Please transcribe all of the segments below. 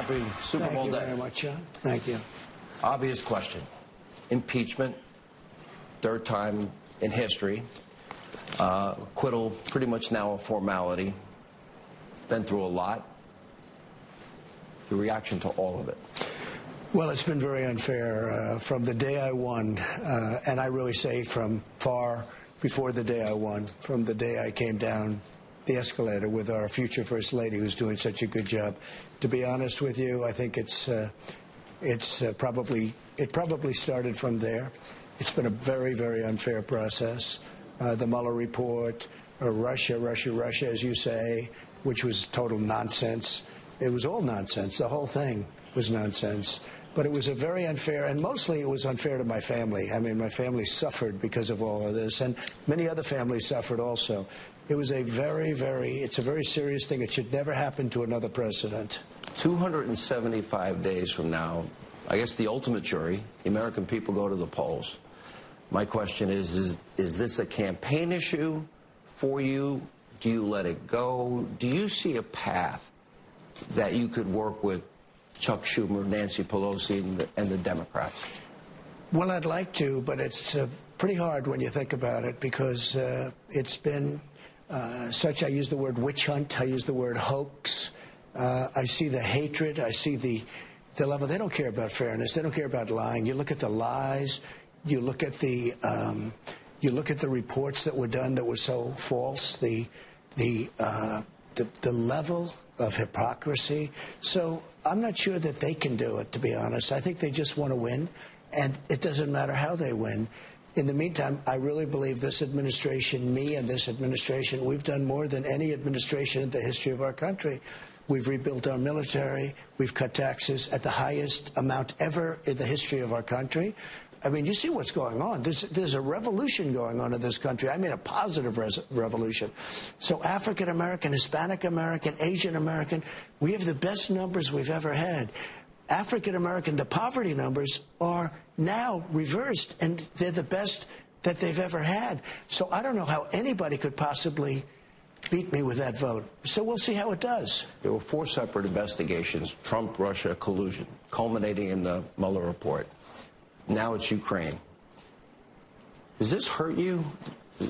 Happy Super Bowl day. Thank you very much, John. Thank you. Obvious question. Impeachment, third time in history. Acquittal, pretty much now a formality. Been through a lot. Your reaction to all of it? Well, it's been very unfair from the day I won, and I really say from far before the day I won, from the day I came down the escalator with our future First Lady, who's doing such a good job. To be honest with you, I think it probably started from there. It's been a very, very unfair process. The Mueller report, Russia, as you say, which was total nonsense. It was all nonsense. The whole thing was nonsense. But it was a very unfair, and mostly it was unfair to my family. I mean, my family suffered because of all of this, and many other families suffered also. It was a it's a very serious thing. It should never happen to another president. 275 days from now, I guess the ultimate jury, the American people, go to the polls. My question is this a campaign issue for you? Do you let it go? Do you see a path that you could work with Chuck Schumer, Nancy Pelosi, and the Democrats? Well, I'd like to, but it's pretty hard when you think about it, because it's been I use the word witch hunt, I use the word hoax. I see the hatred, I see the level. They don't care about fairness, they don't care about lying. You look at the lies, you look at the reports that were done that were so false, the level of hypocrisy. So I'm not sure that they can do it, to be honest. I think they just want to win, and it doesn't matter how they win. In the meantime, I really believe this administration, me and this administration, we've done more than any administration in the history of our country. We've rebuilt our military. We've cut taxes at the highest amount ever in the history of our country. I mean, you see what's going on. There's a revolution going on in this country. I mean, a positive revolution. So African American, Hispanic American, Asian American, we have the best numbers we've ever had. African American, the poverty numbers are now reversed, and they're the best that they've ever had. So I don't know how anybody could possibly beat me with that vote. So we'll see how it does. There were 4 separate investigations, Trump-Russia collusion, culminating in the Mueller report. Now it's Ukraine. Does this hurt you?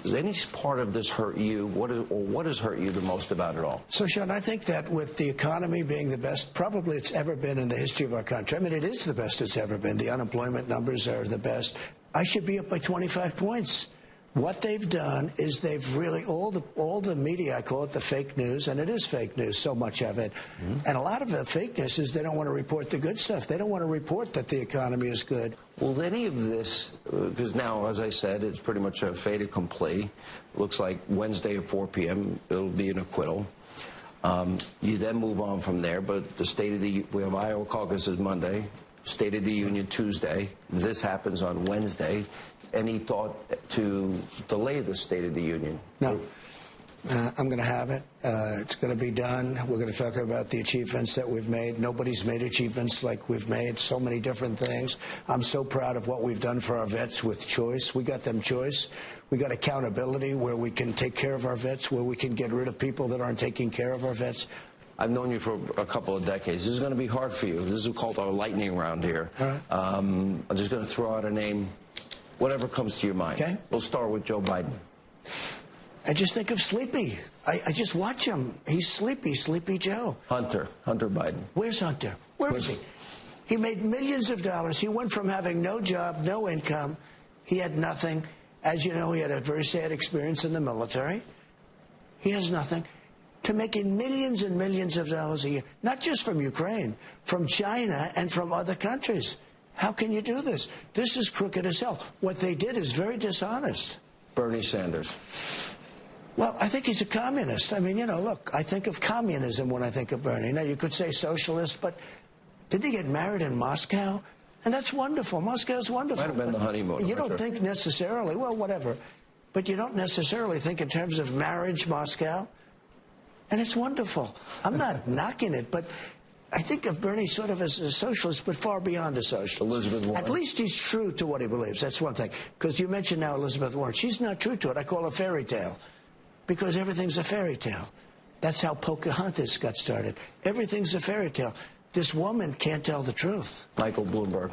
Does any part of this hurt you? What has hurt you the most about it all? So, Sean, I think that with the economy being the best probably it's ever been in the history of our country, I mean, it is the best it's ever been. The unemployment numbers are the best. I should be up by 25 points. What they've done is they've really, all the media, I call it the fake news, and it is fake news, so much of it. And a lot of the fake news is they don't want to report the good stuff. They don't want to report that the economy is good. Will any of this, because now, as I said, it's pretty much a fait accompli. Looks like Wednesday at 4 p.m. it'll be an acquittal. You then move on from there, but we have Iowa caucuses Monday, State of the Union Tuesday. This happens on Wednesday. Any thought to delay the State of the Union? No. I'm going to have it. It's going to be done. We're going to talk about the achievements that we've made. Nobody's made achievements like we've made, so many different things. I'm so proud of what we've done for our vets with choice. We got them choice. We got accountability where we can take care of our vets, where we can get rid of people that aren't taking care of our vets. I've known you for a couple of decades. This is going to be hard for you. This is called our lightning round here. All right. I'm just going to throw out a name, whatever comes to your mind. Okay. We'll start with Joe Biden. I just think of Sleepy. I just watch him. He's Sleepy, Sleepy Joe. Hunter Biden. Where's Hunter? Where is he? He made millions of dollars. He went from having no job, no income. He had nothing. As you know, he had a very sad experience in the military. He has nothing. To making millions and millions of dollars a year, not just from Ukraine, from China and from other countries. How can you do this? This is crooked as hell. What they did is very dishonest. Bernie Sanders. Well, I think he's a communist. I mean, you know, look, I think of communism when I think of Bernie. Now, you could say socialist, but didn't he get married in Moscow? And that's wonderful. Moscow's wonderful. Might have been the honeymoon. You don't think necessarily, well, whatever, but you don't necessarily think in terms of marriage, Moscow. And it's wonderful. I'm not knocking it, but I think of Bernie sort of as a socialist, but far beyond a socialist. Elizabeth Warren. At least he's true to what he believes. That's one thing. Because you mentioned now Elizabeth Warren. She's not true to it. I call her fairy tale. Because everything's a fairy tale. That's how Pocahontas got started. Everything's a fairy tale. this woman can't tell the truth. Michael Bloomberg.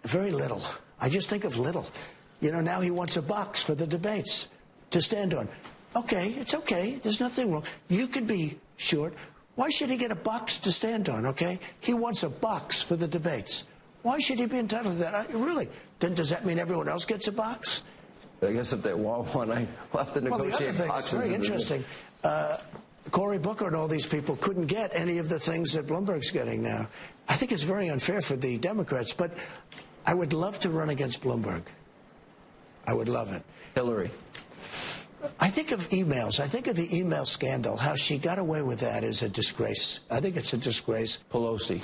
Very little. I just think of little. You know, now he wants a box for the debates to stand on. Okay, it's okay. There's nothing wrong. You could be short. Why should he get a box to stand on, okay? He wants a box for the debates. Why should he be entitled to that? Really? Then does that mean everyone else gets a box? I guess if they want one, I will have to negotiate the other thing boxes. that's very interesting. Cory Booker and all these people couldn't get any of the things that Bloomberg's getting now. I think it's very unfair for the Democrats, but I would love to run against Bloomberg. I would love it. Hillary. I think of emails. I think of the email scandal. How she got away with that is a disgrace. I think it's a disgrace. Pelosi.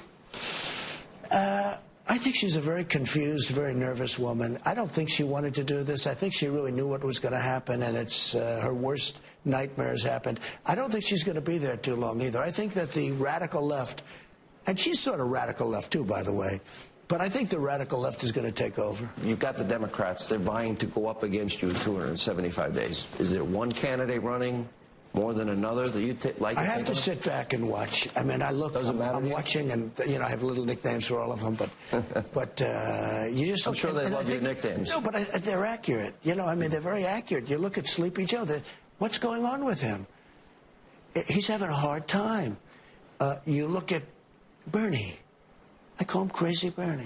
I think she's a very confused, very nervous woman. I don't think she wanted to do this. I think she really knew what was going to happen, and it's her worst nightmares happened. I don't think she's going to be there too long either. I think that the radical left, and she's sort of radical left too, by the way, but I think the radical left is going to take over. You've got the Democrats. They're vying to go up against you in 275 days. Is there one candidate running more than another that you like? I have to sit back and watch. I mean, I look. I'm watching, and you know, I have little nicknames for all of them. But you just. I'm sure they love your nicknames. No, but they're accurate. You know, I mean, they're very accurate. You look at Sleepy Joe. What's going on with him? He's having a hard time. You look at Bernie. I call him Crazy Bernie.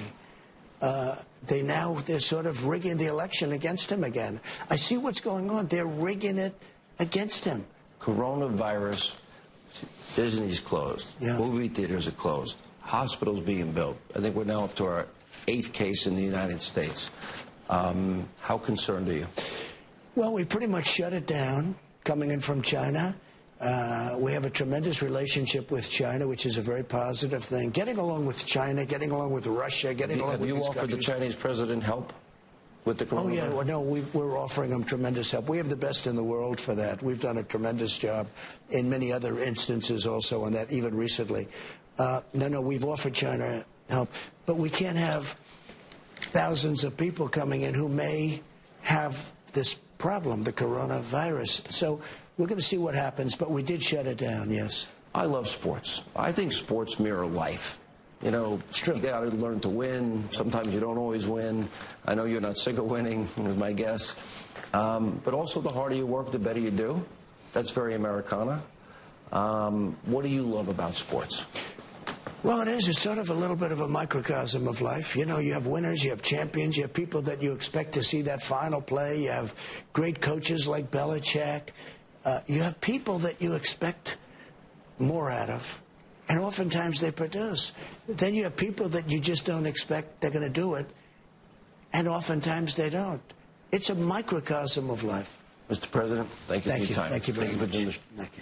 They're sort of rigging the election against him again. I see what's going on. They're rigging it against him. Coronavirus, Disney's closed. Yeah. Movie theaters are closed. Hospitals being built. I think we're now up to our 8th case in the United States. How concerned are you? Well, we pretty much shut it down coming in from China. We have a tremendous relationship with China, which is a very positive thing. Getting along with China, getting along with Russia, getting along with these countries. Have you offered the Chinese president help with the coronavirus? Oh, yeah. Well, no, we're offering them tremendous help. We have the best in the world for that. We've done a tremendous job in many other instances also on that, even recently. No, we've offered China help. But we can't have thousands of people coming in who may have this problem, the coronavirus. So we're going to see what happens, but we did shut it down, yes. I love sports. I think sports mirror life. You know, you got to learn to win. Sometimes you don't always win. I know you're not sick of winning, is my guess. But also, the harder you work, the better you do. That's very Americana. What do you love about sports? Well, it is. It's sort of a little bit of a microcosm of life. You know, you have winners, you have champions, you have people that you expect to see that final play. You have great coaches like Belichick. You have people that you expect more out of. And oftentimes they produce. Then you have people that you just don't expect they're going to do it, and oftentimes they don't. It's a microcosm of life. Mr. President, thank you for your time. Thank you very much. Appreciate it.